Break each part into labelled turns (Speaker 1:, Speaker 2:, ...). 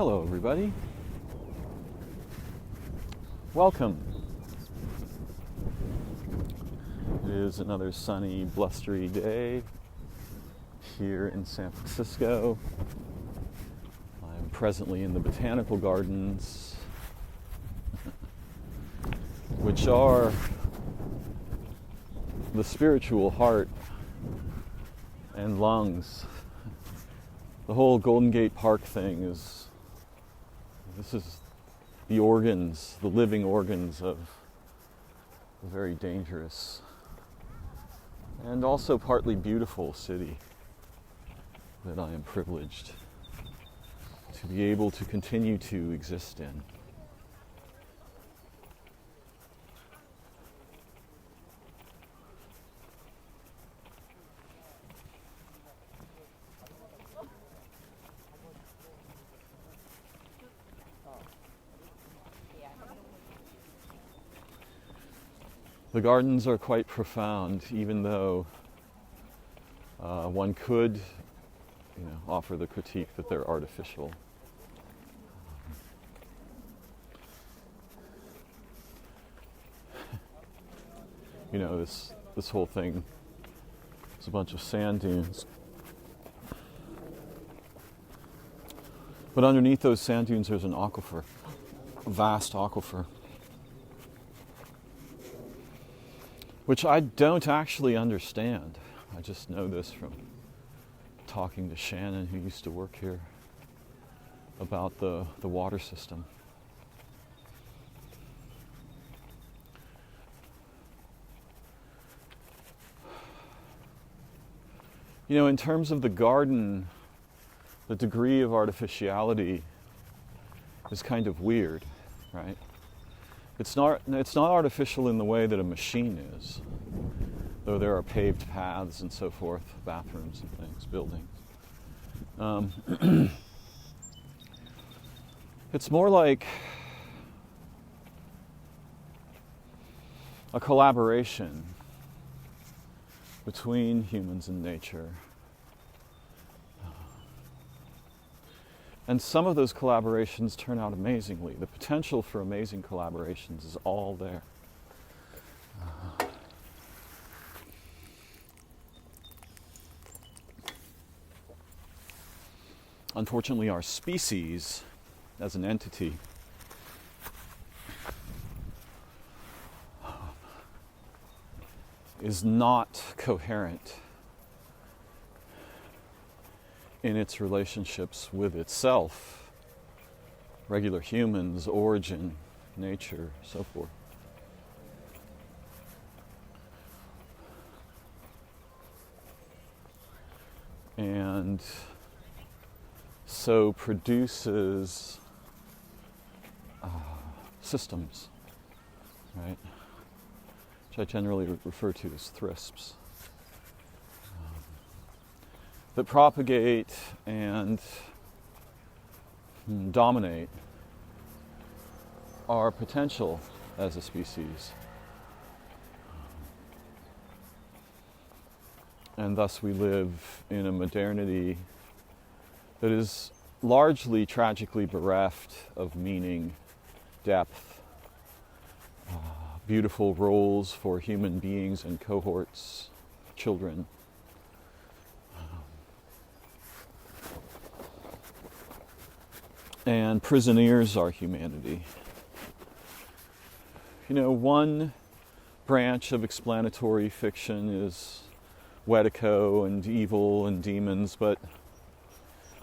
Speaker 1: Hello, everybody. Welcome. It is another sunny, blustery day here in San Francisco. I'm presently in the botanical gardens, which are the spiritual heart and lungs. The whole Golden Gate Park thing is the organs, the living organs of a very dangerous and also partly beautiful city that I am privileged to be able to continue to exist in. The gardens are quite profound, even though one could, offer the critique that they're artificial. This whole thing is a bunch of sand dunes. But underneath those sand dunes, there's an aquifer, a vast aquifer, which I don't actually understand. I just know this from talking to Shannon, who used to work here, about the water system. In terms of the garden, the degree of artificiality is kind of weird, right? It's not artificial in the way that a machine is, though there are paved paths and so forth, bathrooms and things, buildings. It's more like a collaboration between humans and nature. And some of those collaborations turn out amazingly. The potential for amazing collaborations is all there. Unfortunately, our species as an entity is not coherent in its relationships with itself, regular humans, origin, nature, so forth. And so produces systems, right? Which I generally refer to as thrisps, that propagate and dominate our potential as a species. And thus we live in a modernity that is largely tragically bereft of meaning, depth, beautiful roles for human beings and cohorts, children. And prisoneers our humanity. One branch of explanatory fiction is Wedico and evil and demons, but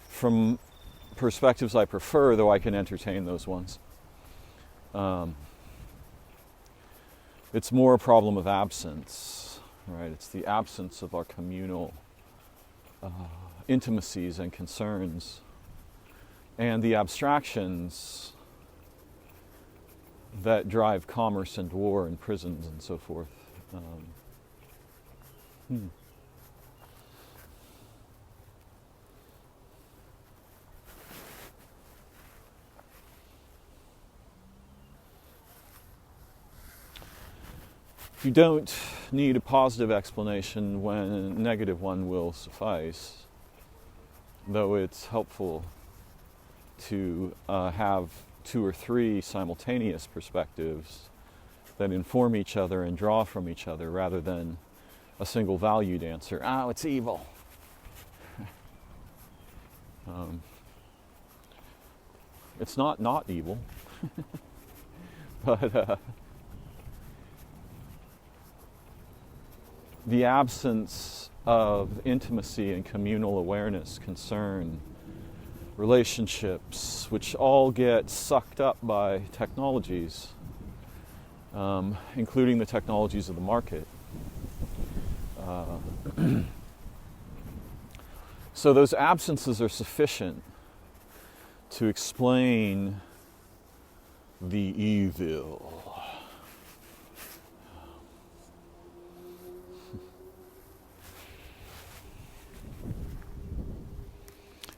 Speaker 1: from perspectives I prefer, though I can entertain those ones, it's more a problem of absence, right? It's the absence of our communal intimacies and concerns, and the abstractions that drive commerce and war and prisons and so forth. You don't need a positive explanation when a negative one will suffice, though it's helpful to have two or three simultaneous perspectives that inform each other and draw from each other rather than a single valued answer. Oh, it's evil. It's not evil, but the absence of intimacy and communal awareness, concern, relationships, which all get sucked up by technologies, including the technologies of the market. So those absences are sufficient to explain the evil.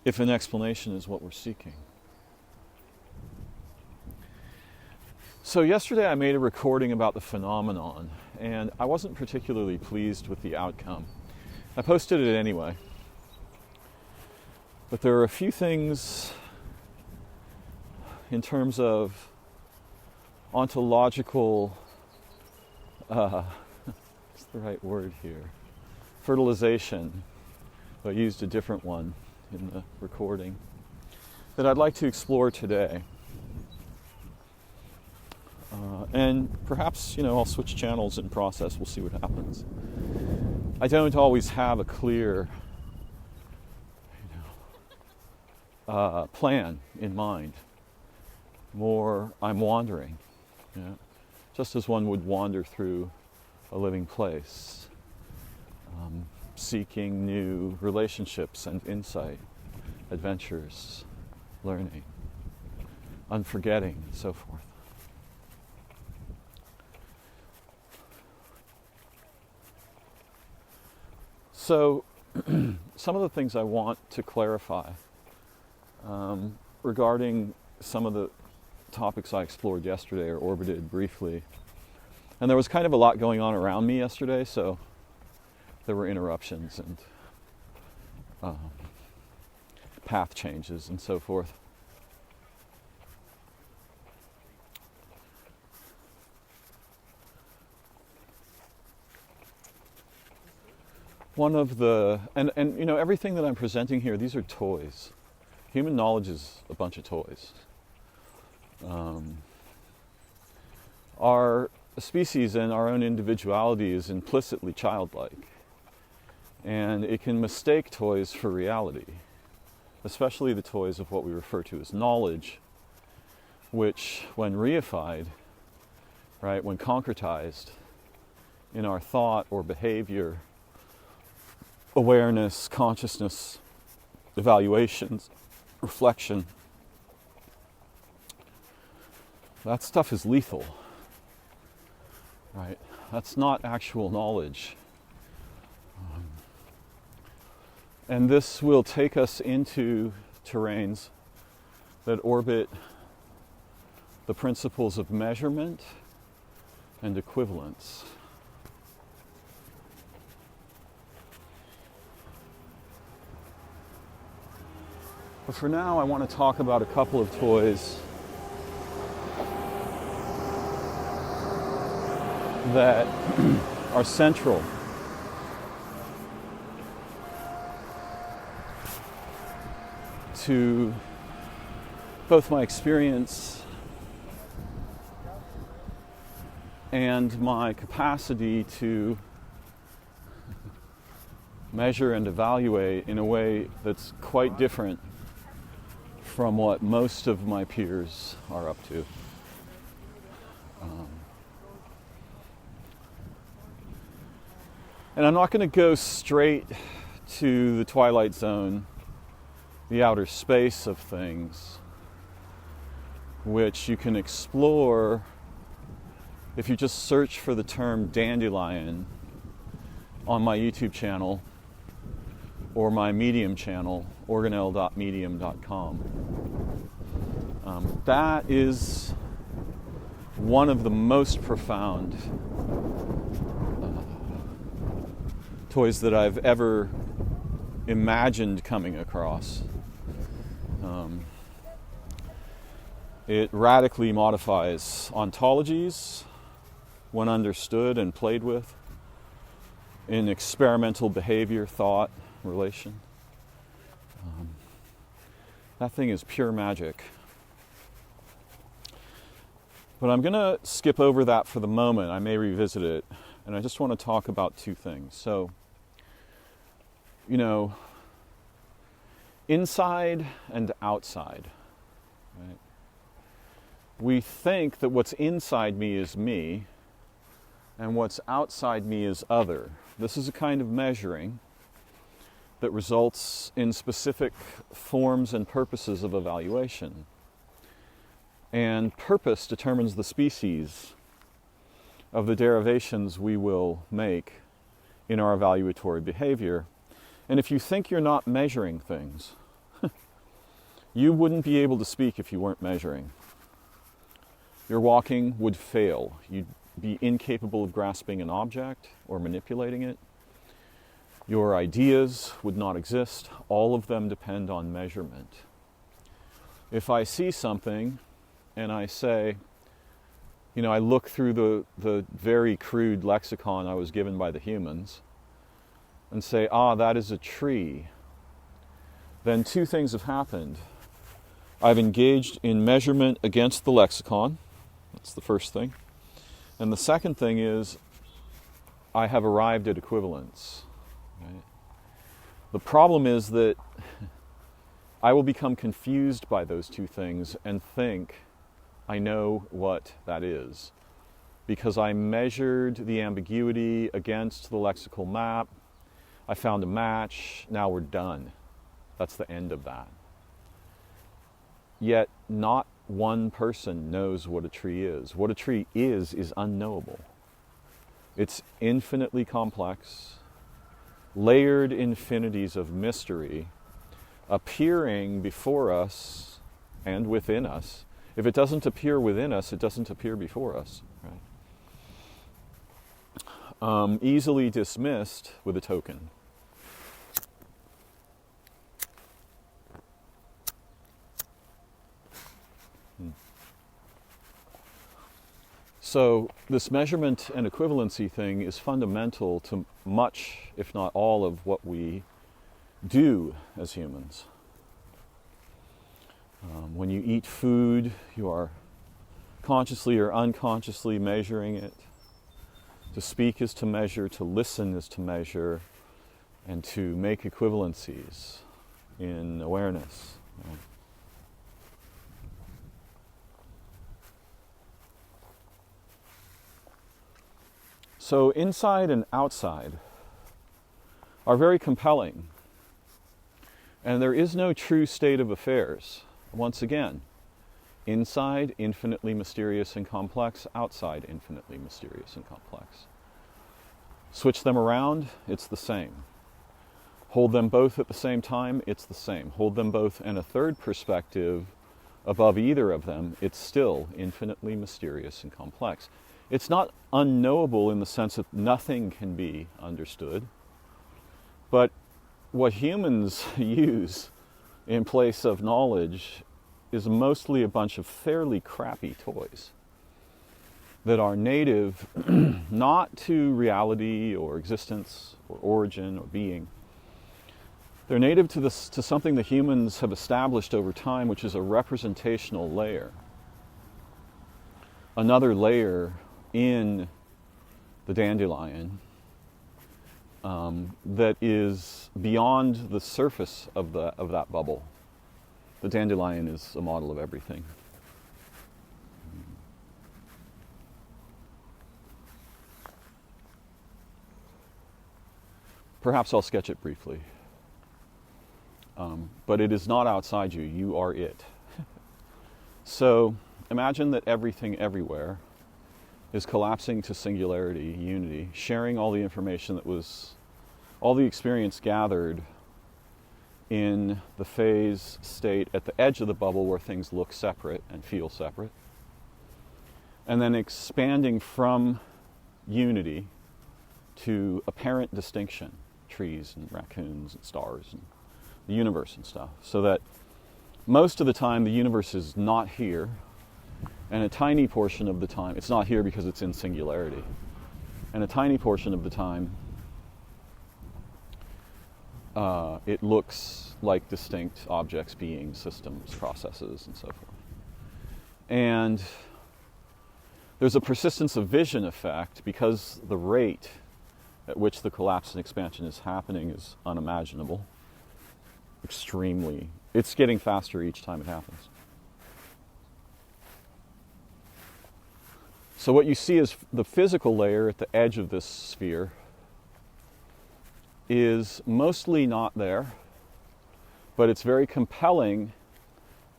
Speaker 1: If an explanation is what we're seeking. So yesterday I made a recording about the phenomenon, and I wasn't particularly pleased with the outcome. I posted it anyway. But there are a few things in terms of ontological, what's the right word here? Fertilization. I used a different one in the recording that I'd like to explore today. And perhaps, I'll switch channels in process. We'll see what happens. I don't always have a clear plan in mind. More, I'm wandering, just as one would wander through a living place, seeking new relationships and insight, adventures, learning, unforgetting, and so forth. So, some of the things I want to clarify regarding some of the topics I explored yesterday or orbited briefly. And there was kind of a lot going on around me yesterday, so there were interruptions and path changes and so forth. One of the, and everything that I'm presenting here, these are toys. Human knowledge is a bunch of toys. Our species and our own individuality is implicitly childlike. And it can mistake toys for reality, especially the toys of what we refer to as knowledge, which when reified, right, when concretized in our thought or behavior, awareness, consciousness, evaluations, reflection, that stuff is lethal, right? That's not actual knowledge. And this will take us into terrains that orbit the principles of measurement and equivalence. But for now, I want to talk about a couple of toys that are central to both my experience and my capacity to measure and evaluate in a way that's quite different from what most of my peers are up to. And I'm not going to go straight to the twilight zone, the outer space of things, which you can explore if you just search for the term Dandelion on my YouTube channel or my Medium channel, organelle.medium.com. That is one of the most profound toys that I've ever imagined coming across. It radically modifies ontologies when understood and played with in experimental behavior, thought, relation. That thing is pure magic. But I'm going to skip over that for the moment. I may revisit it. And I just want to talk about two things. So, inside and outside. Right? We think that what's inside me is me, and what's outside me is other. This is a kind of measuring that results in specific forms and purposes of evaluation. And purpose determines the species of the derivations we will make in our evaluatory behavior. And if you think you're not measuring things, you wouldn't be able to speak if you weren't measuring. Your walking would fail. You'd be incapable of grasping an object or manipulating it. Your ideas would not exist. All of them depend on measurement. If I see something and I say, I look through the very crude lexicon I was given by the humans and say, that is a tree, then two things have happened. I've engaged in measurement against the lexicon. That's the first thing. And the second thing is I have arrived at equivalence. Right? The problem is that I will become confused by those two things and think I know what that is, because I measured the ambiguity against the lexical map. I found a match. Now we're done. That's the end of that. Yet not one person knows what a tree is. What a tree is unknowable. It's infinitely complex, layered infinities of mystery appearing before us and within us. If it doesn't appear within us, it doesn't appear before us. Right? Easily dismissed with a token. So this measurement and equivalency thing is fundamental to much, if not all, of what we do as humans. When you eat food, you are consciously or unconsciously measuring it. To speak is to measure, to listen is to measure, and to make equivalencies in awareness. Right? So inside and outside are very compelling. And there is no true state of affairs. Once again, inside, infinitely mysterious and complex. Outside, infinitely mysterious and complex. Switch them around, it's the same. Hold them both at the same time, it's the same. Hold them both in a third perspective above either of them, it's still infinitely mysterious and complex. It's not unknowable in the sense that nothing can be understood, but what humans use in place of knowledge is mostly a bunch of fairly crappy toys that are native not to reality or existence or origin or being. They're native to something the humans have established over time, which is a representational layer. Another layer in the dandelion that is beyond the surface of that bubble. The dandelion is a model of everything. Perhaps I'll sketch it briefly. But it is not outside you, you are it. So imagine that everything everywhere is collapsing to singularity, unity, sharing all the information that was, all the experience gathered in the phase state at the edge of the bubble where things look separate and feel separate, and then expanding from unity to apparent distinction, trees and raccoons and stars and the universe and stuff, so that most of the time the universe is not here, And a tiny portion of the time, it's not here because it's in singularity, and a tiny portion of the time, it looks like distinct objects, beings, systems, processes, and so forth. And there's a persistence of vision effect because the rate at which the collapse and expansion is happening is unimaginable. It's getting faster each time it happens. So what you see is the physical layer at the edge of this sphere is mostly not there, but it's very compelling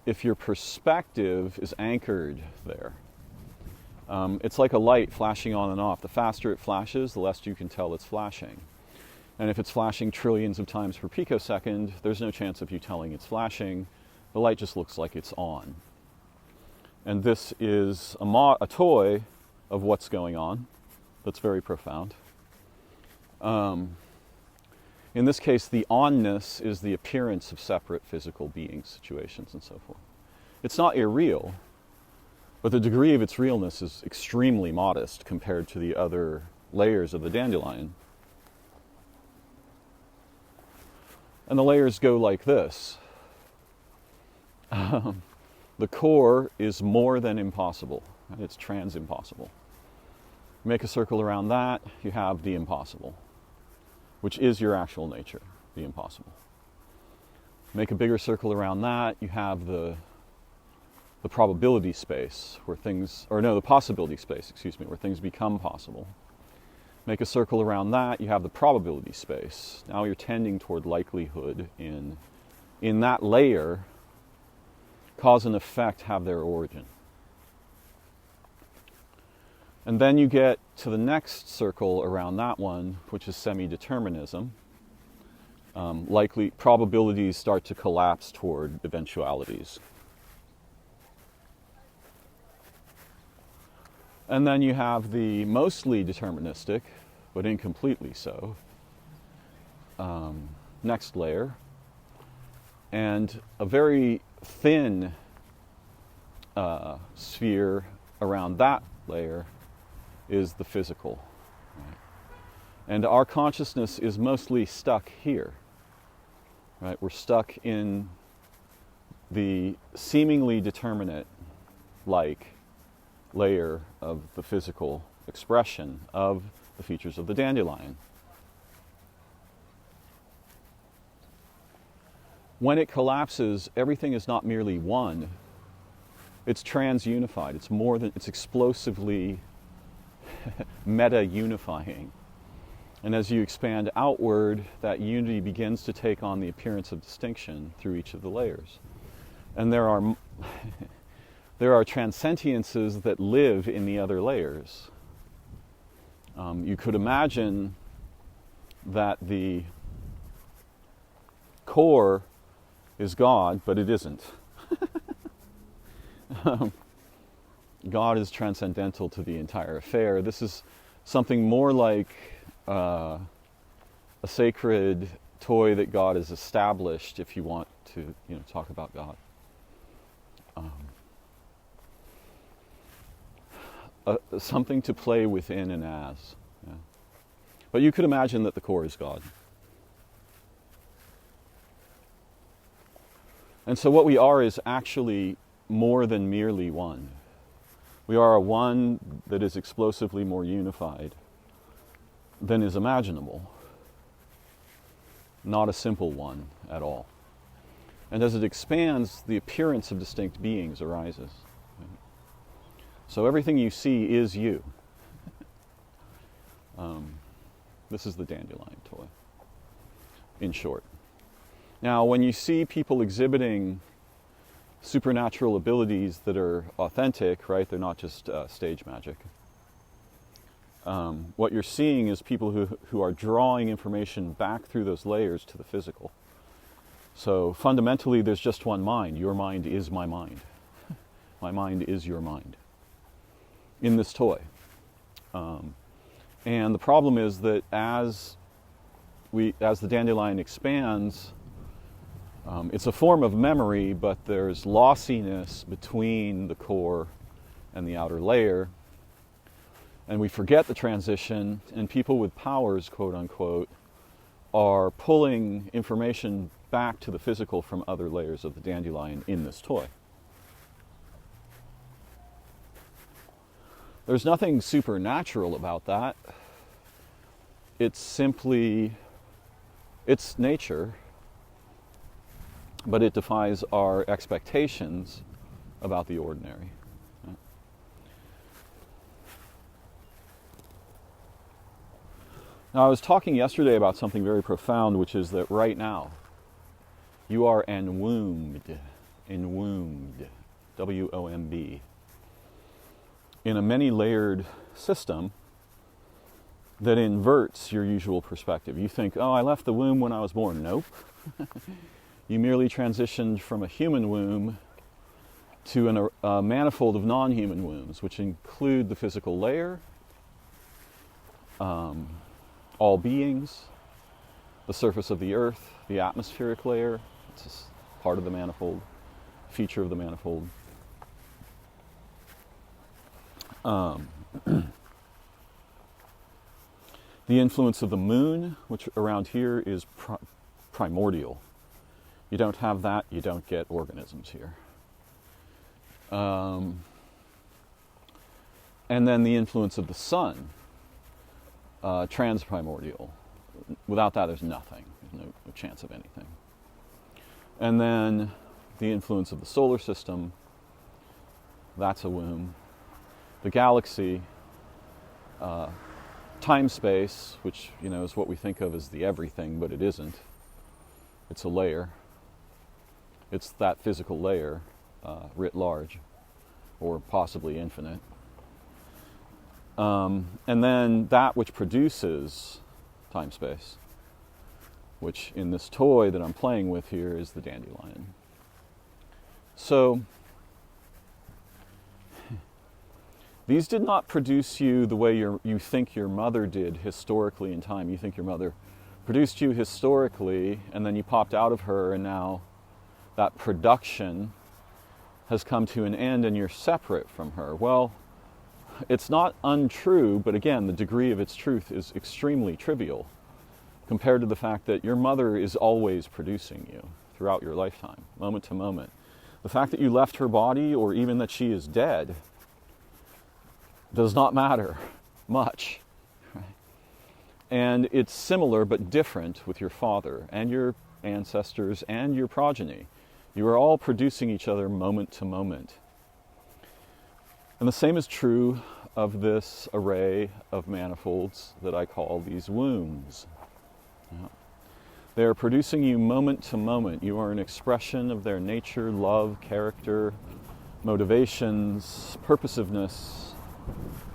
Speaker 1: if your perspective is anchored there. It's like a light flashing on and off. The faster it flashes, the less you can tell it's flashing. And if it's flashing trillions of times per picosecond, there's no chance of you telling it's flashing. The light just looks like it's on. And this is a toy of what's going on that's very profound. In this case, the onness is the appearance of separate physical beings, situations, and so forth. It's not irreal, but the degree of its realness is extremely modest compared to the other layers of the dandelion. And the layers go like this. The core is more than impossible. It's trans-impossible. Make a circle around that, you have the impossible, which is your actual nature, the impossible. Make a bigger circle around that, you have the probability space where the possibility space, where things become possible. Make a circle around that, you have the probability space. Now you're tending toward likelihood in that layer. Cause and effect have their origin. And then you get to the next circle around that one, which is semi-determinism. Likely probabilities start to collapse toward eventualities. And then you have the mostly deterministic, but incompletely so, next layer. And a very thin sphere around that layer is the physical. Right? And our consciousness is mostly stuck here. Right? We're stuck in the seemingly determinate-like layer of the physical expression of the features of the dandelion. When it collapses, everything is not merely one. It's trans-unified. It's explosively meta-unifying. And as you expand outward, that unity begins to take on the appearance of distinction through each of the layers. And there are transcentiences that live in the other layers. You could imagine that the core is God, but it isn't. God is transcendental to the entire affair. This is something more like a sacred toy that God has established, if you want to, talk about God. Something to play within and as. Yeah. But you could imagine that the core is God. And so what we are is actually more than merely one. We are a one that is explosively more unified than is imaginable. Not a simple one at all. And as it expands, the appearance of distinct beings arises. So everything you see is you. This is the dandelion toy, in short. Now, when you see people exhibiting supernatural abilities that are authentic, right? They're not just stage magic. What you're seeing is people who are drawing information back through those layers to the physical. So fundamentally, there's just one mind. Your mind is my mind. My mind is your mind. In this toy. And the problem is that as the dandelion expands, it's a form of memory, but there's lossiness between the core and the outer layer, and we forget the transition, and people with powers, quote unquote, are pulling information back to the physical from other layers of the dandelion in this toy. There's nothing supernatural about that. It's simply, it's nature, but it defies our expectations about the ordinary. Now, I was talking yesterday about something very profound, which is that right now, you are enwombed, W-O-M-B, in a many-layered system that inverts your usual perspective. You think, oh, I left the womb when I was born. Nope. You merely transitioned from a human womb to a manifold of non-human wombs, which include the physical layer, all beings, the surface of the earth, the atmospheric layer, it's a part of the manifold, feature of the manifold. The influence of the moon, which around here is primordial. You don't have that, you don't get organisms here. And then the influence of the sun, transprimordial. Without that, there's nothing. There's no chance of anything. And then the influence of the solar system, that's a womb. The galaxy, time-space, which is what we think of as the everything, but it isn't. It's a layer. It's that physical layer, writ large, or possibly infinite. And then that which produces time-space, which in this toy that I'm playing with here is the dandelion. So, these did not produce you the way you think your mother did historically in time. You think your mother produced you historically, and then you popped out of her, and now that production has come to an end and you're separate from her. Well, it's not untrue, but again, the degree of its truth is extremely trivial compared to the fact that your mother is always producing you throughout your lifetime, moment to moment. The fact that you left her body, or even that she is dead, does not matter much. Right? And it's similar but different with your father and your ancestors and your progeny. You are all producing each other moment to moment. And the same is true of this array of manifolds that I call these wombs. Yeah. They are producing you moment to moment. You are an expression of their nature, love, character, motivations, purposiveness,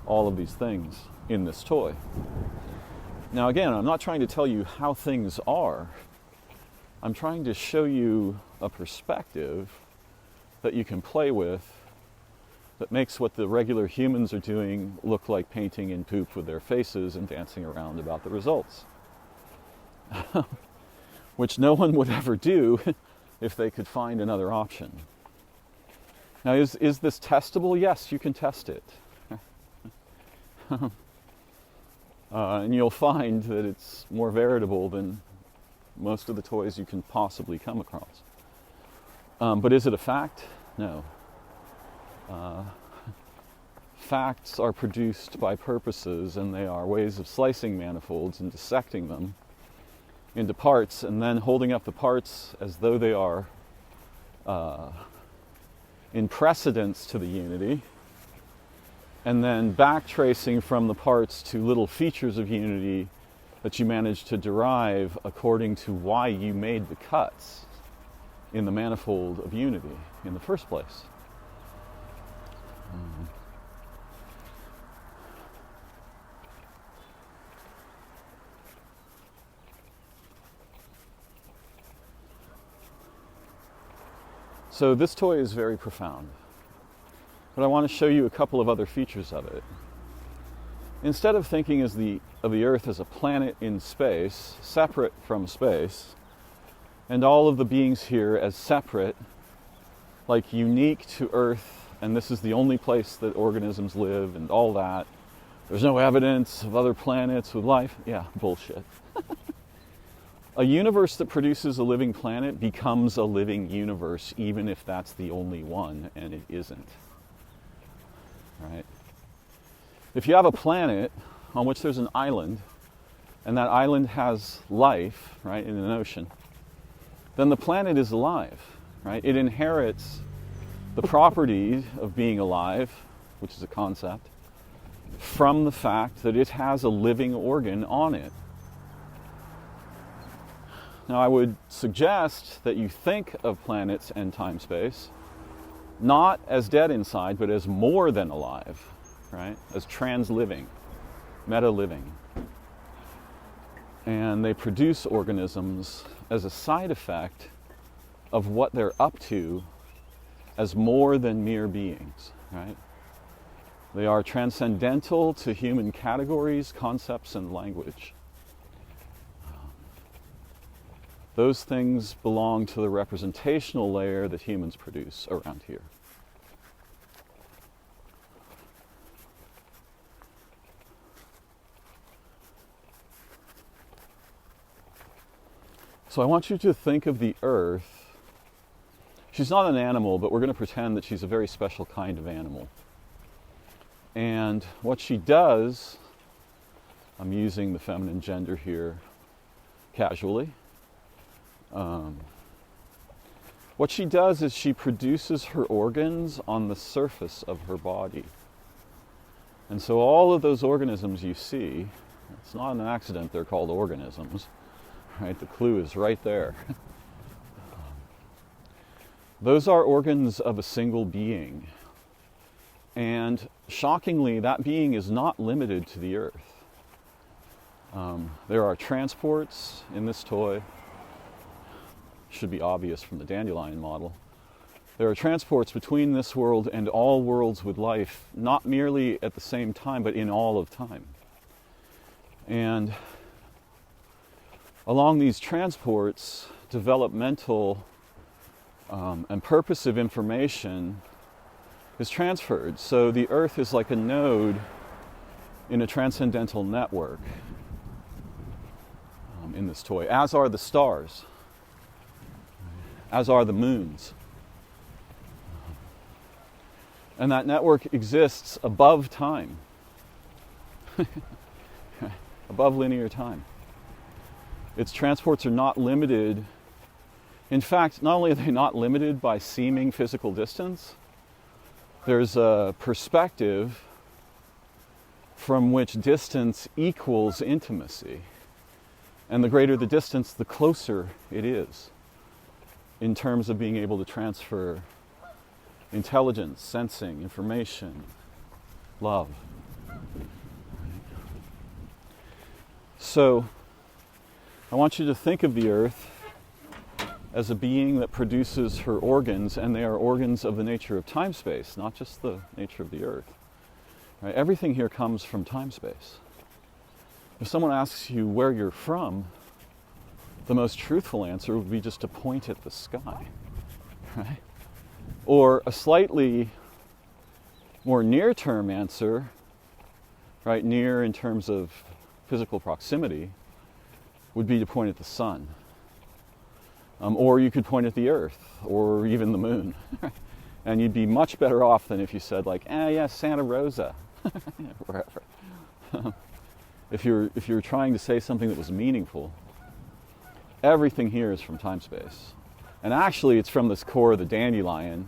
Speaker 1: all of these things in this toy. Now again, I'm not trying to tell you how things are. I'm trying to show you a perspective that you can play with that makes what the regular humans are doing look like painting in poop with their faces and dancing around about the results. Which no one would ever do if they could find another option. Now, is this testable? Yes, you can test it. And you'll find that it's more veritable than most of the toys you can possibly come across. But is it a fact? No. Facts are produced by purposes, and they are ways of slicing manifolds and dissecting them into parts, and then holding up the parts as though they are in precedence to the unity, and then backtracing from the parts to little features of unity that you manage to derive according to why you made the cuts in the manifold of unity in the first place. So this toy is very profound, but I want to show you a couple of other features of it. Instead of thinking of the Earth as a planet in space, separate from space, and all of the beings here as separate, like unique to Earth and this is the only place that organisms live and all that. There's no evidence of other planets with life. Yeah, bullshit. A universe that produces a living planet becomes a living universe, even if that's the only one, and it isn't. Right? If you have a planet on which there's an island, and that island has life, right, in an ocean, then the planet is alive, right? It inherits the property of being alive, which is a concept, from the fact that it has a living organ on it. Now, I would suggest that you think of planets and time-space not as dead inside, but as more than alive, right? As trans-living, meta-living. And they produce organisms as a side effect of what they're up to as more than mere beings, right? They are transcendental to human categories, concepts, and language. Those things belong to the representational layer that humans produce around here. So I want you to think of the Earth. She's not an animal, but we're going to pretend that she's a very special kind of animal. And what she does, I'm using the feminine gender here casually. What she does is she produces her organs on the surface of her body. And so all of those organisms you see, it's not an accident they're called organisms, right? The clue is right there. Those are organs of a single being. And shockingly, that being is not limited to the Earth. There are transports in this toy. Should be obvious from the Dandelion model. There are transports between this world and all worlds with life, not merely at the same time, but in all of time. And along these transports, developmental and purposive information is transferred. So the Earth is like a node in a transcendental network in this toy, as are the stars, as are the moons. And that network exists above time, above linear time. Its transports are not limited. In fact, not only are they not limited by seeming physical distance, there's a perspective from which distance equals intimacy. And the greater the distance, the closer it is in terms of being able to transfer intelligence, sensing, information, love. So, I want you to think of the Earth as a being that produces her organs, and they are organs of the nature of time-space, not just the nature of the Earth. Right? Everything here comes from time-space. If someone asks you where you're from, the most truthful answer would be just to point at the sky, right? Or a slightly more near-term answer, right, near in terms of physical proximity, would be to point at the sun. Or you could point at the Earth, or even the moon. And you'd be much better off than if you said like, yeah, Santa Rosa, wherever. If you're trying to say something that was meaningful, everything here is from time-space. And actually it's from this core of the dandelion,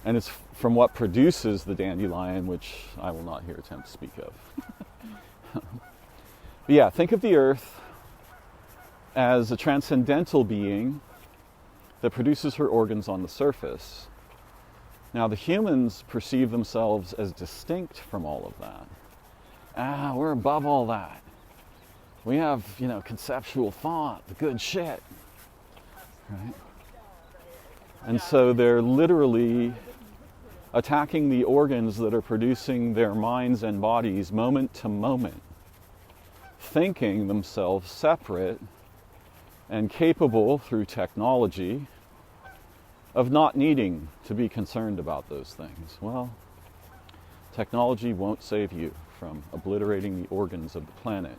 Speaker 1: and it's from what produces the dandelion, which I will not here attempt to speak of. But yeah, think of the Earth as a transcendental being that produces her organs on the surface. Now the humans perceive themselves as distinct from all of that. We're above all that. We have, conceptual thought, the good shit, right? And so they're literally attacking the organs that are producing their minds and bodies moment to moment, thinking themselves separate and capable through technology of not needing to be concerned about those things? Well, technology won't save you from obliterating the organs of the planet,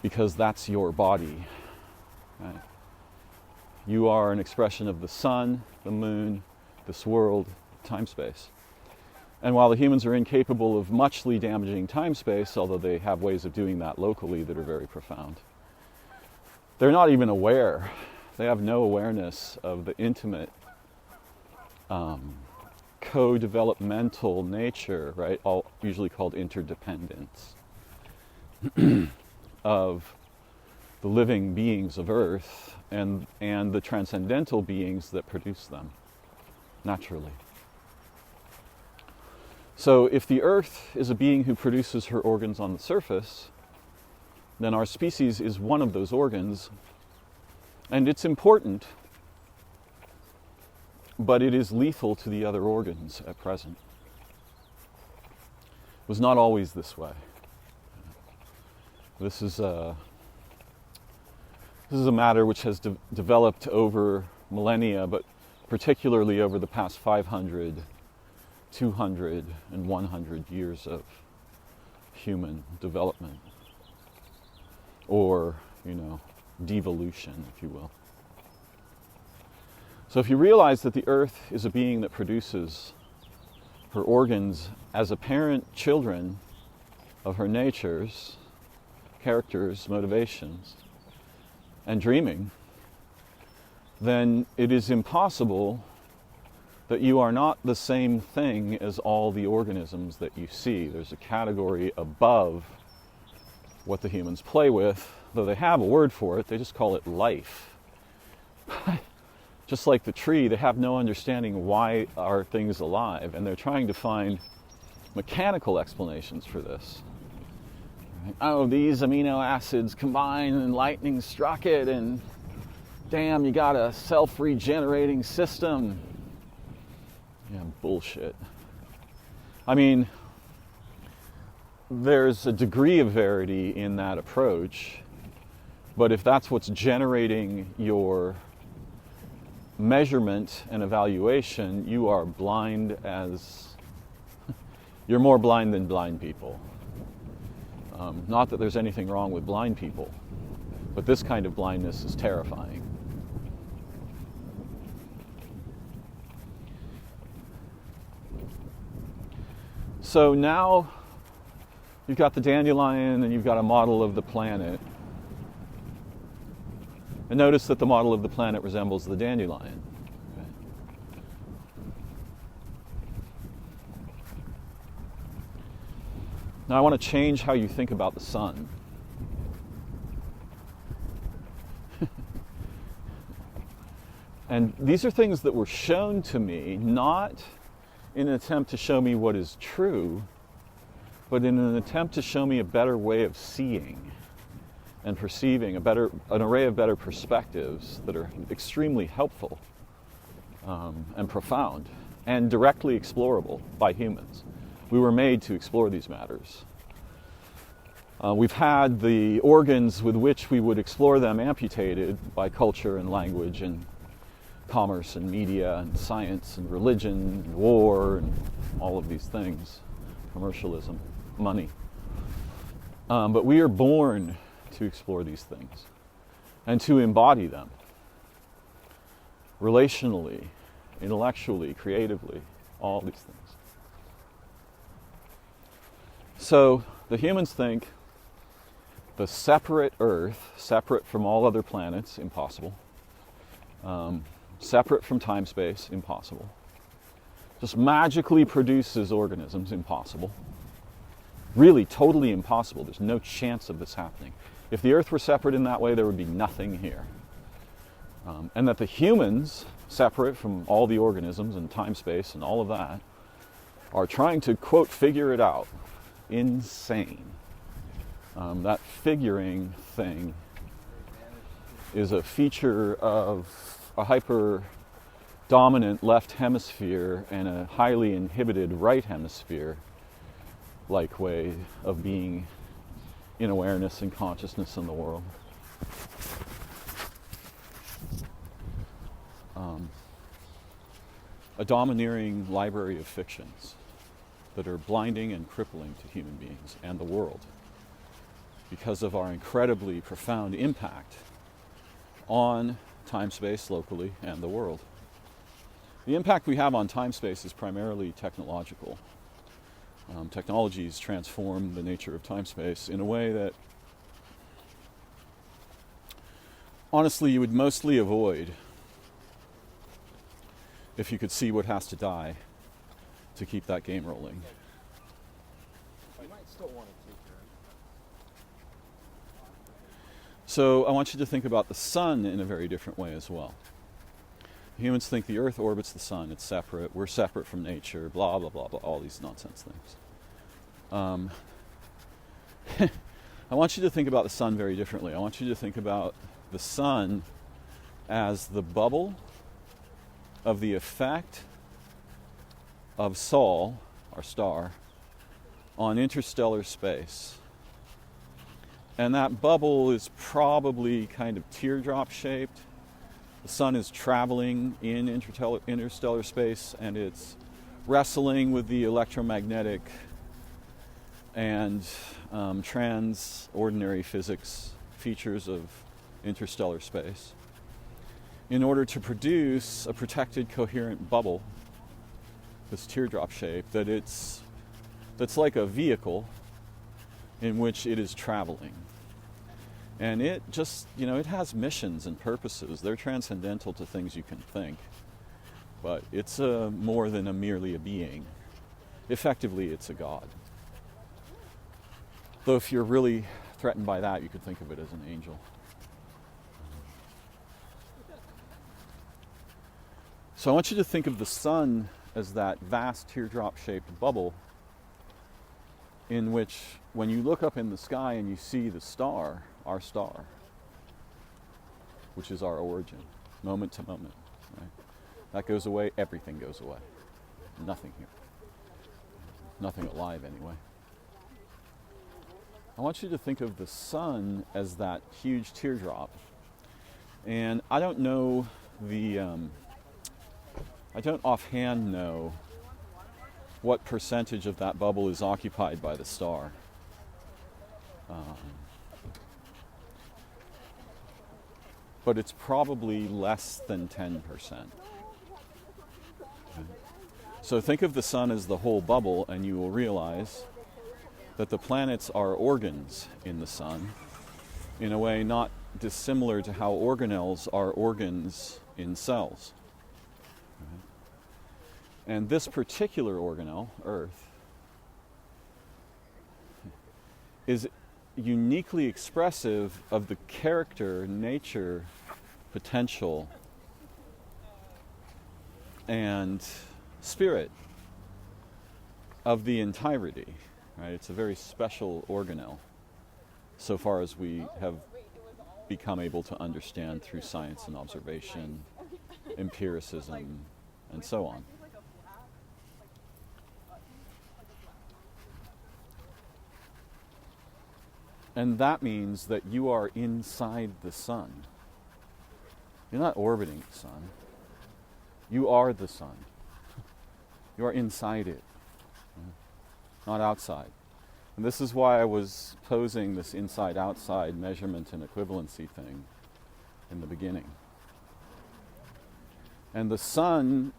Speaker 1: because that's your body. Right? You are an expression of the sun, the moon, this world, time-space. And while the humans are incapable of muchly damaging time-space, although they have ways of doing that locally that are very profound, they're not even aware. They have no awareness of the intimate, co-developmental nature, right? All usually called interdependence of the living beings of Earth and the transcendental beings that produce them naturally. So if the Earth is a being who produces her organs on the surface, then our species is one of those organs, and it's important, but it is lethal to the other organs at present. It was not always this way. This is a matter which has developed over millennia, but particularly over the past 500, 200, and 100 years of human development, or, devolution, if you will. So if you realize that the Earth is a being that produces her organs as apparent children of her natures, characters, motivations, and dreaming, then it is impossible that you are not the same thing as all the organisms that you see. There's a category above what the humans play with, though they have a word for it. They just call it life. Just like the tree, they have no understanding why are things alive, and they're trying to find mechanical explanations for this. Right? Oh, these amino acids combine and lightning struck it, and damn, you got a self-regenerating system. Yeah, bullshit. I mean, there's a degree of verity in that approach, but if that's what's generating your measurement and evaluation, you are blind as... You're more blind than blind people. Not that there's anything wrong with blind people, but this kind of blindness is terrifying. So now you've got the dandelion and you've got a model of the planet. And notice that the model of the planet resembles the dandelion. Okay. Now I want to change how you think about the sun. And these are things that were shown to me, not in an attempt to show me what is true, but in an attempt to show me a better way of seeing and perceiving, an array of better perspectives that are extremely helpful and profound and directly explorable by humans. We were made to explore these matters. We've had the organs with which we would explore them amputated by culture and language and commerce and media and science and religion and war and all of these things, commercialism, money. But we are born to explore these things and to embody them relationally, intellectually, creatively, all these things. So the humans think the separate Earth, separate from all other planets, impossible. Separate from time space, impossible. Just magically produces organisms, impossible. Really, totally impossible. There's no chance of this happening. If the Earth were separate in that way, there would be nothing here. And that the humans, separate from all the organisms and time space and all of that, are trying to, quote, figure it out. Insane. That figuring thing is a feature of a hyper-dominant left hemisphere and a highly inhibited right hemisphere-like way of being in awareness and consciousness in the world. a domineering library of fictions that are blinding and crippling to human beings and the world because of our incredibly profound impact on time-space locally and the world. The impact we have on time-space is primarily technological. Technologies transform the nature of time-space in a way that honestly you would mostly avoid if you could see what has to die to keep that game rolling. So I want you to think about the sun in a very different way as well. Humans think the Earth orbits the sun, it's separate, we're separate from nature, blah, blah, blah, blah, all these nonsense things. I want you to think about the sun very differently. I want you to think about the sun as the bubble of the effect of Sol, our star, on interstellar space. And that bubble is probably kind of teardrop shaped. The sun is traveling in interstellar space and it's wrestling with the electromagnetic and trans-ordinary physics features of interstellar space in order to produce a protected, coherent bubble, this teardrop shape, that's like a vehicle in which it is traveling. And it just, it has missions and purposes. They're transcendental to things you can think. But it's more than merely a being. Effectively, it's a god. Though if you're really threatened by that, you could think of it as an angel. So I want you to think of the sun as that vast teardrop-shaped bubble in which, when you look up in the sky and you see the star, our star, which is our origin, moment to moment, right? That goes away, everything goes away. Nothing here. Nothing alive anyway. I want you to think of the sun as that huge teardrop. And I don't know I don't offhand know what percentage of that bubble is occupied by the star. But it's probably less than 10%. So think of the sun as the whole bubble, and you will realize that the planets are organs in the sun, in a way not dissimilar to how organelles are organs in cells. And this particular organelle, Earth, is uniquely expressive of the character, nature, potential, and spirit of the entirety. Right? It's a very special organelle, so far as we have become able to understand through science and observation, empiricism, and so on. And that means that you are inside the sun. You're not orbiting the sun. You are the sun. You are inside it, not outside. And this is why I was posing this inside-outside measurement and equivalency thing in the beginning. And the sun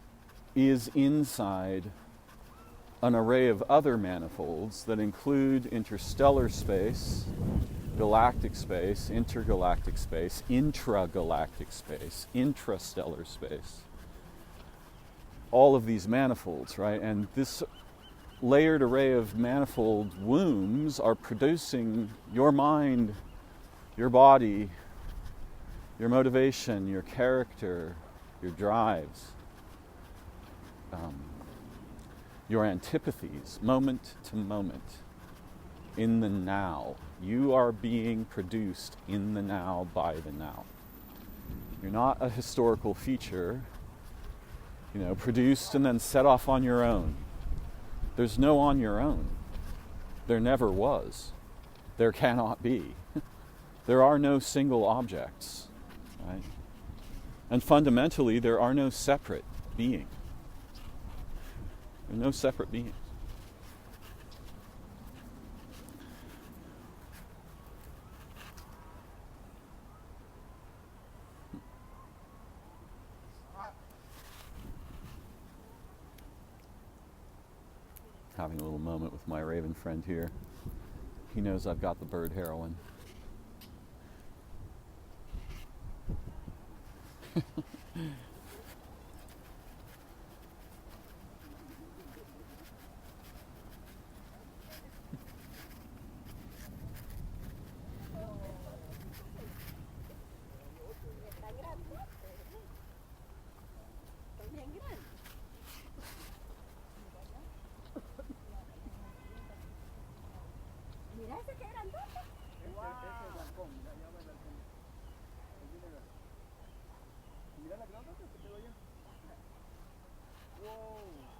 Speaker 1: is inside an array of other manifolds that include interstellar space, galactic space, intergalactic space, intragalactic space, intrastellar space. All of these manifolds, right? And this layered array of manifold wombs are producing your mind, your body, your motivation, your character, your drives, your antipathies, moment to moment, in the now. You are being produced in the now by the now. You're not a historical feature, produced and then set off on your own. There's no on your own. There never was. There cannot be. There are no single objects, right? And fundamentally, there are no separate beings. They're no separate beings. Having a little moment with my raven friend here. He knows I've got the bird heroin.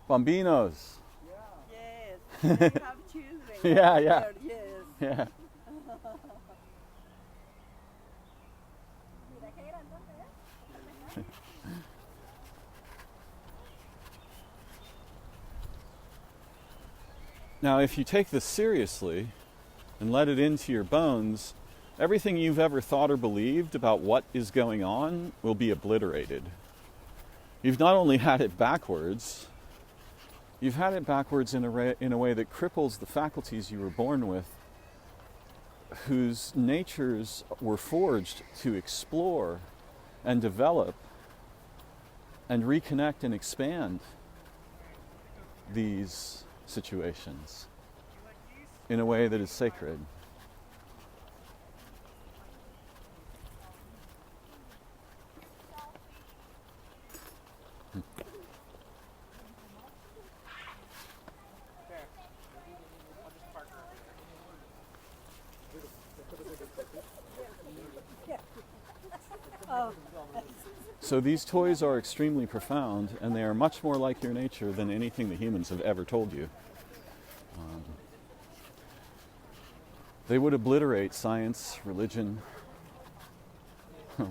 Speaker 1: Bambinos.
Speaker 2: Yes, they have children.
Speaker 1: Yeah, yeah.
Speaker 2: There, yes.
Speaker 1: Yeah. Now, if you take this seriously and let it into your bones, everything you've ever thought or believed about what is going on will be obliterated. You've not only had it backwards, you've had it backwards in a way that cripples the faculties you were born with, whose natures were forged to explore and develop and reconnect and expand these situations in a way that is sacred. So these toys are extremely profound, and they are much more like your nature than anything the humans have ever told you. They would obliterate science, religion,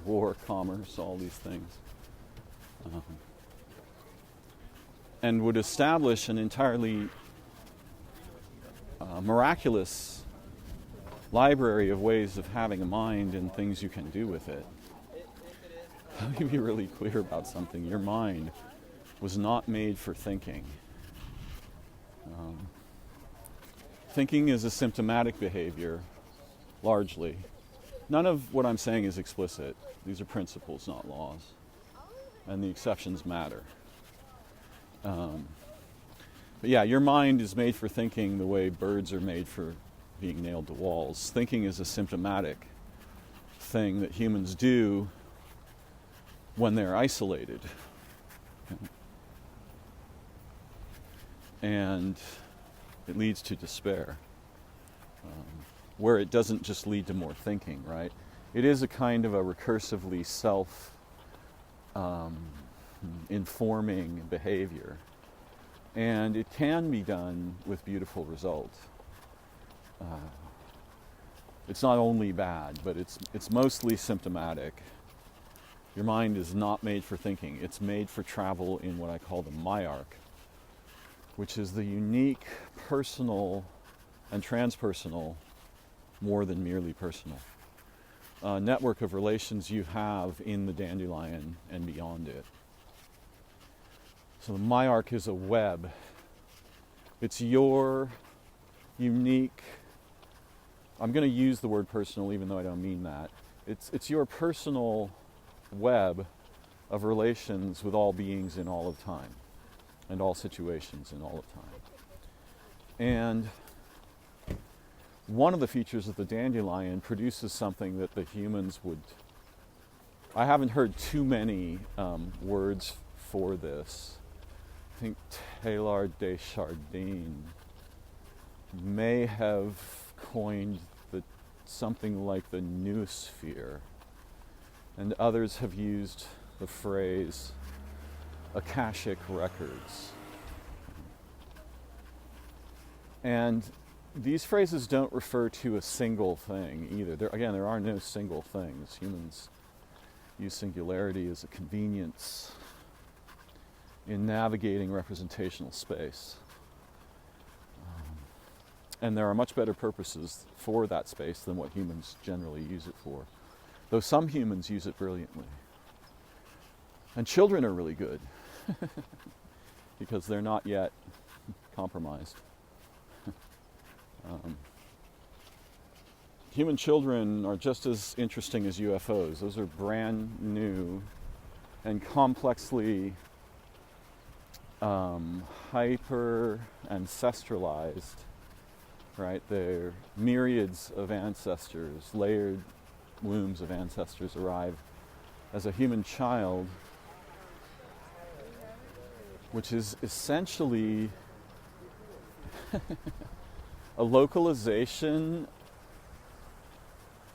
Speaker 1: war, commerce, all these things. And would establish an entirely miraculous library of ways of having a mind and things you can do with it. Let me be really clear about something. Your mind was not made for thinking. Thinking is a symptomatic behavior, largely. None of what I'm saying is explicit. These are principles, not laws. And the exceptions matter. But yeah, your mind is made for thinking the way birds are made for being nailed to walls. Thinking is a symptomatic thing that humans do when they're isolated. And it leads to despair, where it doesn't just lead to more thinking, right? It is a kind of a recursively self-informing behavior. And it can be done with beautiful results. It's not only bad, but it's mostly symptomatic. Your mind is not made for thinking. It's made for travel in what I call the myarch, which is the unique, personal, and transpersonal, more than merely personal, network of relations you have in the dandelion and beyond it. So the myarch is a web. It's your unique, I'm going to use the word personal even though I don't mean that. It's your personal web of relations with all beings in all of time and all situations in all of time. And one of the features of the dandelion produces something that the humans would, I haven't heard too many words for this. I think Teilhard de Chardin may have coined something like the noosphere, and others have used the phrase Akashic records. And these phrases don't refer to a single thing either. There are no single things. Humans use singularity as a convenience. in navigating representational space. And there are much better purposes for that space than what humans generally use it for, though some humans use it brilliantly. And children are really good because they're not yet compromised. Human children are just as interesting as UFOs. Those are brand new and complexly hyper ancestralized, right? They're myriads of ancestors, layered wombs of ancestors arrive as a human child, which is essentially a localization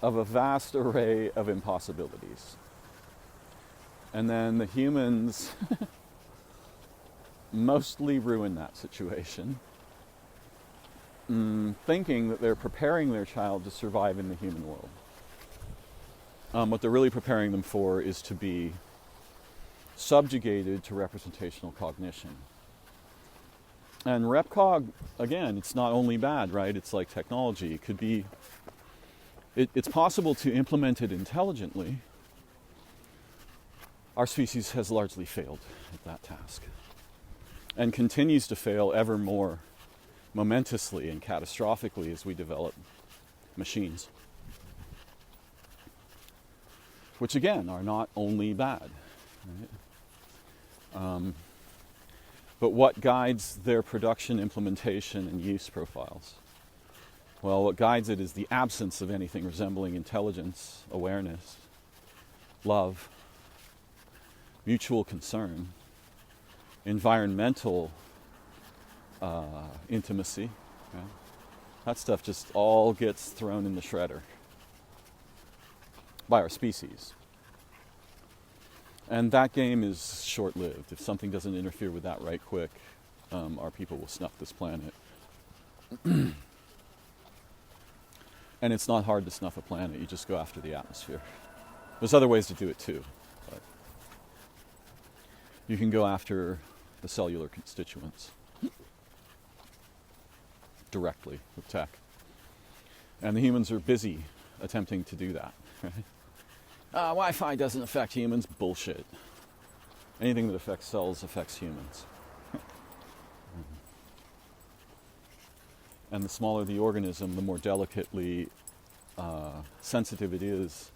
Speaker 1: of a vast array of impossibilities. And then the humans mostly ruin that situation, thinking that they're preparing their child to survive in the human world. What they're really preparing them for is to be subjugated to representational cognition. And RepCog, again, it's not only bad, right? It's like technology. It could be, it's possible to implement it intelligently. Our species has largely failed at that task and continues to fail ever more momentously and catastrophically as we develop machines, which again are not only bad, right? But what guides their production, implementation, and use profiles? Well, what guides it is the absence of anything resembling intelligence, awareness, love, mutual concern, environmental intimacy. Yeah? That stuff just all gets thrown in the shredder by our species. And that game is short-lived. If something doesn't interfere with that right quick, our people will snuff this planet. And it's not hard to snuff a planet. You just go after the atmosphere. There's other ways to do it too. But you can go after the cellular constituents directly with tech. And the humans are busy attempting to do that. Right? Wi-Fi doesn't affect humans. Bullshit. Anything that affects cells affects humans. And the smaller the organism, the more delicately sensitive it is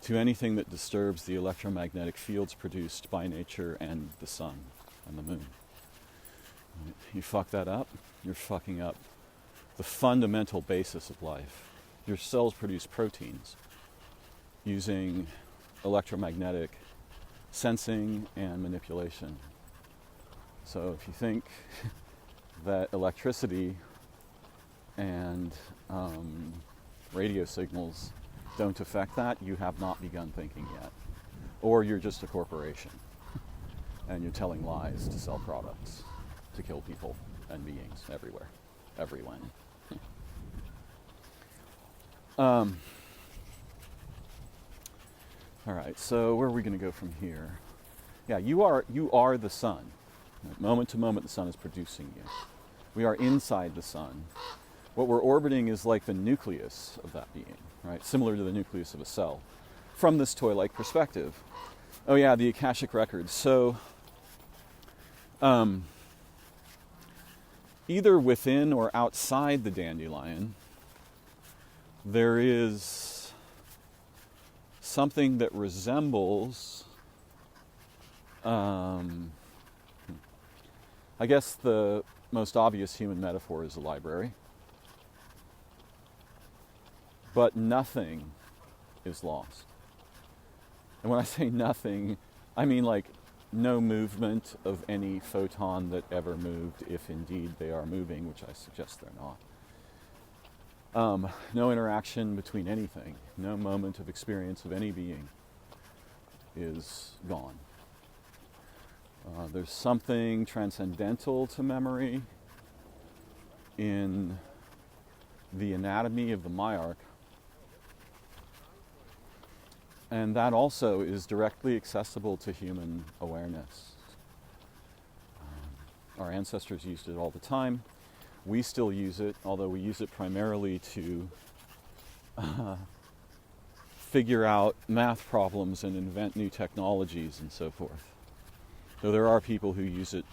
Speaker 1: to anything that disturbs the electromagnetic fields produced by nature and the sun and the moon. You fuck that up, you're fucking up the fundamental basis of life. Your cells produce proteins using electromagnetic sensing and manipulation. So if you think that electricity and radio signals don't affect that, you have not begun thinking yet. Or you're just a corporation and you're telling lies to sell products, to kill people and beings everywhere, everywhen. All right, so where are we going to go from here? Yeah, you are the sun. Moment to moment, the sun is producing you. We are inside the sun. What we're orbiting is like the nucleus of that being, right? Similar to the nucleus of a cell, from this toy-like perspective. Oh yeah, the Akashic records. So, either within or outside the dandelion, there is something that resembles, I guess the most obvious human metaphor is a library. But nothing is lost. And when I say nothing, I mean like no movement of any photon that ever moved, if indeed they are moving, which I suggest they're not. No interaction between anything, no moment of experience of any being is gone. There's something transcendental to memory in the anatomy of the myarch, and that also is directly accessible to human awareness. Our ancestors used it all the time. We still use it, although we use it primarily to figure out math problems and invent new technologies and so forth. Though there are people who use it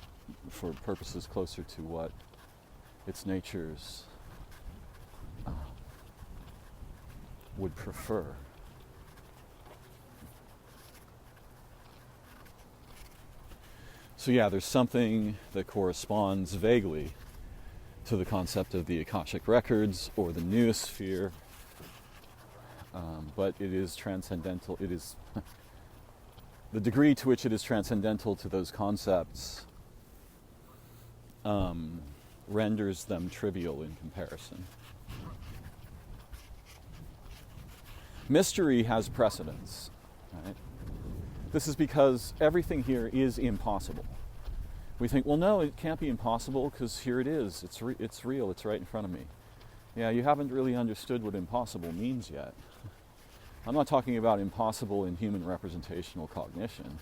Speaker 1: for purposes closer to what its natures would prefer. So yeah, there's something that corresponds vaguely to the concept of the Akashic records or the noosphere, but it is transcendental. It is the degree to which it is transcendental to those concepts renders them trivial in comparison. Mystery has precedence, right? This is because everything here is impossible. We think, well, no, it can't be impossible because here it is. It's real. It's right in front of me. Yeah, you haven't really understood what impossible means yet. I'm not talking about impossible in human representational cognition.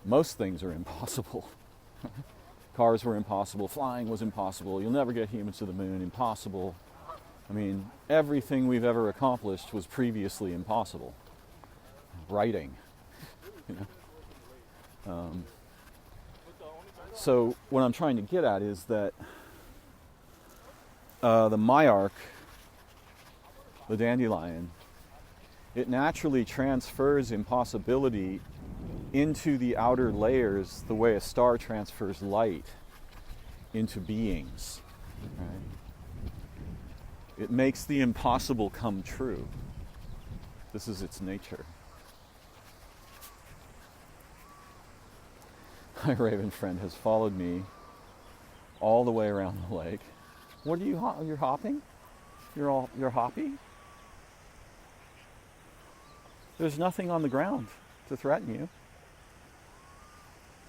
Speaker 1: Most things are impossible. Cars were impossible. Flying was impossible. You'll never get humans to the moon. Impossible. I mean, everything we've ever accomplished was previously impossible. Writing. So what I'm trying to get at is that the myarch, the dandelion, it naturally transfers impossibility into the outer layers the way a star transfers light into beings. Right? It makes the impossible come true. This is its nature. My raven friend has followed me all the way around the lake. What are you? You're hopping? You're hoppy? There's nothing on the ground to threaten you.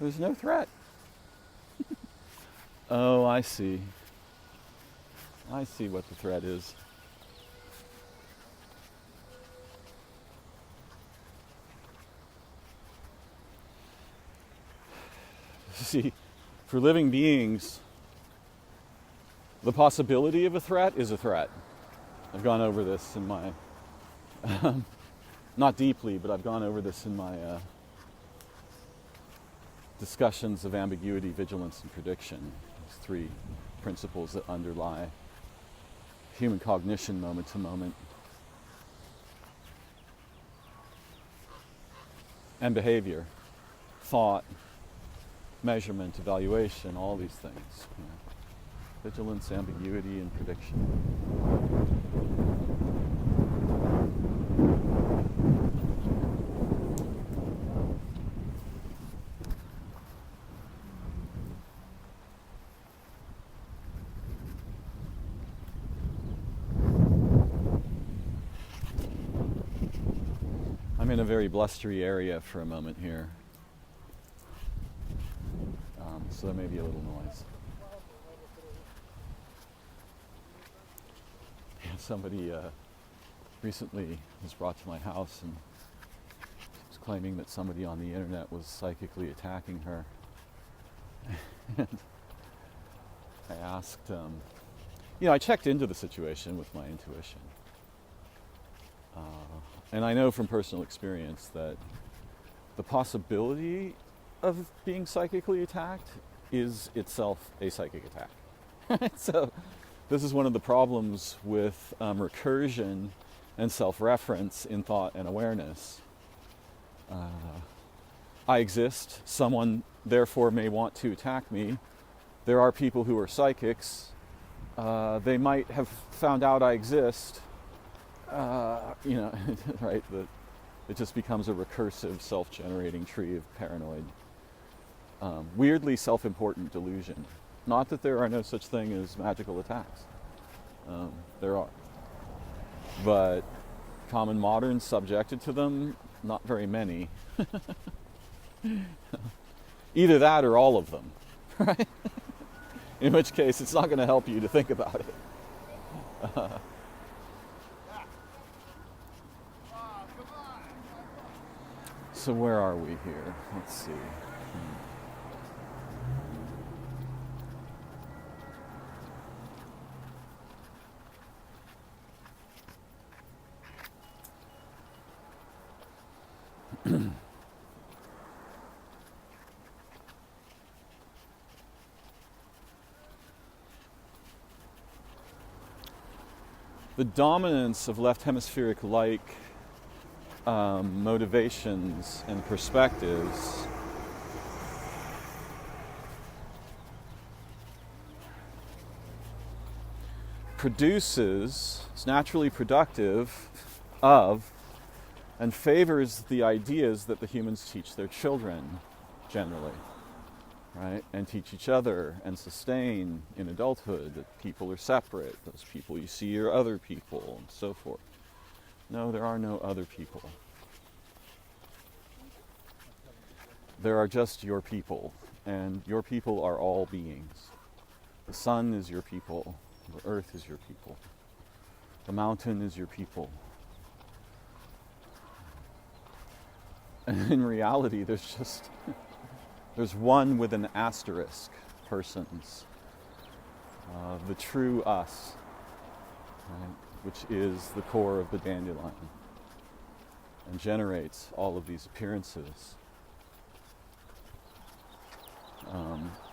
Speaker 1: There's no threat. Oh, I see. I see what the threat is. See, for living beings, the possibility of a threat is a threat. I've gone over this in my, not deeply, but I've gone over this in my discussions of ambiguity, vigilance, and prediction. These three principles that underlie human cognition moment to moment. And behavior, thought, measurement, evaluation, all these things. You know. Vigilance, ambiguity, and prediction. I'm in a very blustery area for a moment here. So there may be a little noise. Yeah, somebody recently was brought to my house and was claiming that somebody on the internet was psychically attacking her. And I asked, I checked into the situation with my intuition. And I know from personal experience that the possibility of being psychically attacked is itself a psychic attack. So this is one of the problems with recursion and self-reference in thought and awareness. I exist, someone therefore may want to attack me. There are people who are psychics. They might have found out I exist. Right? It just becomes a recursive, self-generating tree of paranoid, weirdly self-important delusion. Not that there are no such thing as magical attacks. There are. But common moderns subjected to them, not very many. Either that or all of them, right? In which case, it's not going to help you to think about it. So where are we here? Let's see. The dominance of left hemispheric-like motivations and perspectives is naturally productive of and favors the ideas that the humans teach their children generally, right? And teach each other and sustain in adulthood that people are separate. Those people you see are other people and so forth. No, there are no other people. There are just your people, and your people are all beings. The sun is your people. The earth is your people. The mountain is your people. And in reality, there's one with an asterisk, persons. The true us, right, which is the core of the dandelion and generates all of these appearances.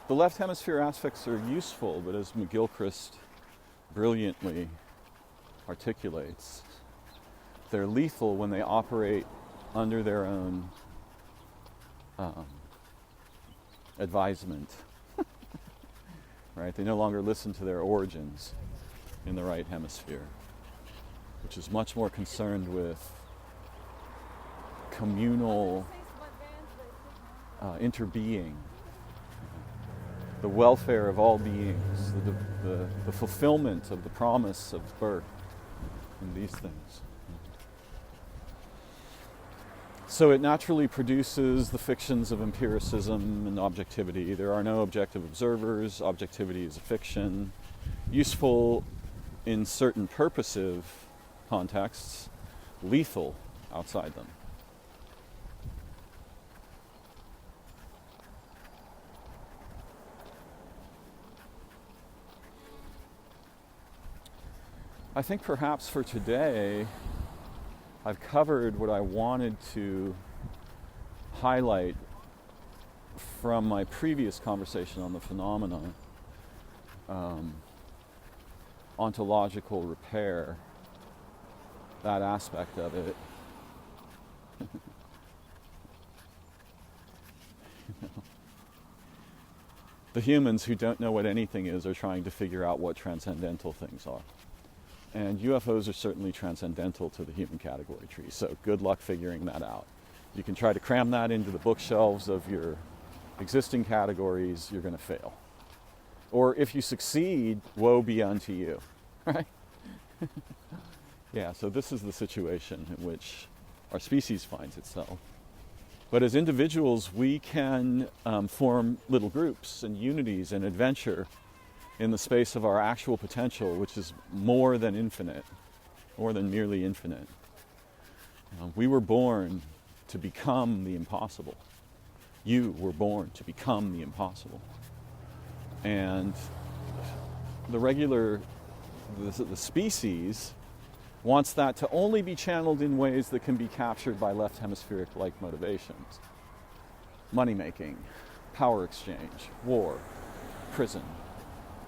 Speaker 1: The left hemisphere aspects are useful, but as McGilchrist brilliantly articulates, they're lethal when they operate under their own advisement. Right? They no longer listen to their origins in the right hemisphere, which is much more concerned with communal interbeing, the welfare of all beings, the fulfillment of the promise of birth, and these things. So it naturally produces the fictions of empiricism and objectivity. There are no objective observers. Objectivity is a fiction, useful in certain purposive contexts, lethal outside them. I think perhaps for today, I've covered what I wanted to highlight from my previous conversation on the phenomenon, ontological repair, that aspect of it. The humans who don't know what anything is are trying to figure out what transcendental things are. And UFOs are certainly transcendental to the human category tree, so good luck figuring that out. You can try to cram that into the bookshelves of your existing categories, you're going to fail. Or if you succeed, woe be unto you, right? Yeah, so this is the situation in which our species finds itself. But as individuals, we can form little groups and unities and adventure in the space of our actual potential, which is more than infinite, more than merely infinite. We were born to become the impossible. You were born to become the impossible. And the species wants that to only be channeled in ways that can be captured by left hemispheric-like motivations. Money-making, power exchange, war, prison,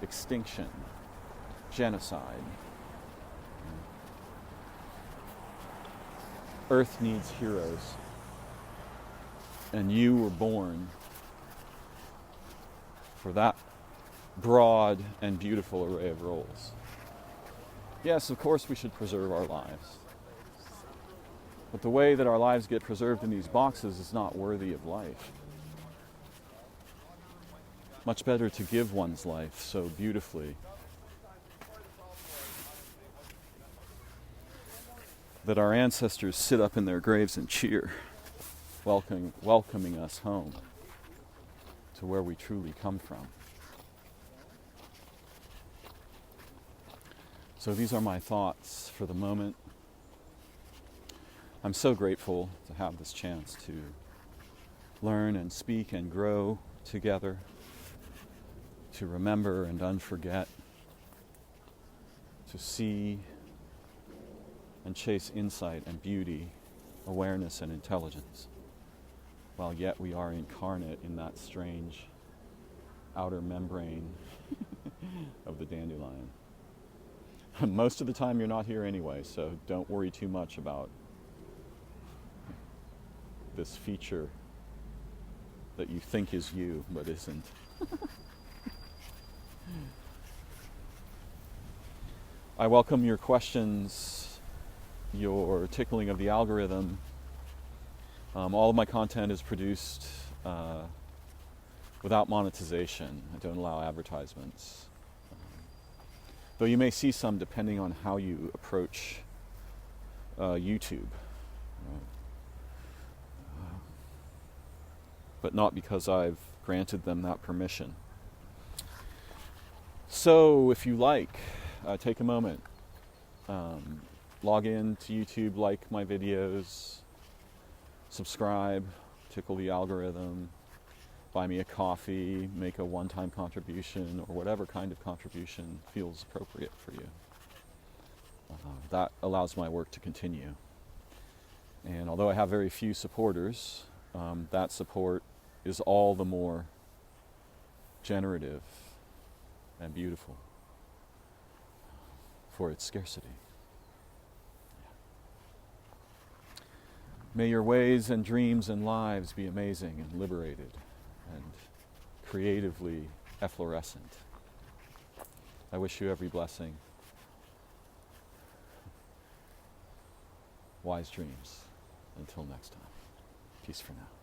Speaker 1: extinction, genocide. Earth needs heroes, and you were born for that broad and beautiful array of roles. Yes, of course we should preserve our lives, but the way that our lives get preserved in these boxes is not worthy of life. Much better to give one's life so beautifully that our ancestors sit up in their graves and cheer, welcoming us home to where we truly come from. So these are my thoughts for the moment. I'm so grateful to have this chance to learn and speak and grow together, to remember and unforget, to see and chase insight and beauty, awareness and intelligence. while yet we are incarnate in that strange outer membrane of the dandelion. Most of the time you're not here anyway, so don't worry too much about this feature that you think is you, but isn't. I welcome your questions, your tickling of the algorithm. All of my content is produced without monetization. I don't allow advertisements. Though you may see some depending on how you approach YouTube. But not because I've granted them that permission. So if you like, take a moment. Log in to YouTube, like my videos, subscribe, tickle the algorithm, buy me a coffee, make a one-time contribution, or whatever kind of contribution feels appropriate for you. That allows my work to continue. And although I have very few supporters, that support is all the more generative and beautiful for its scarcity. May your ways and dreams and lives be amazing and liberated and creatively efflorescent. I wish you every blessing. Wise dreams. Until next time. Peace for now.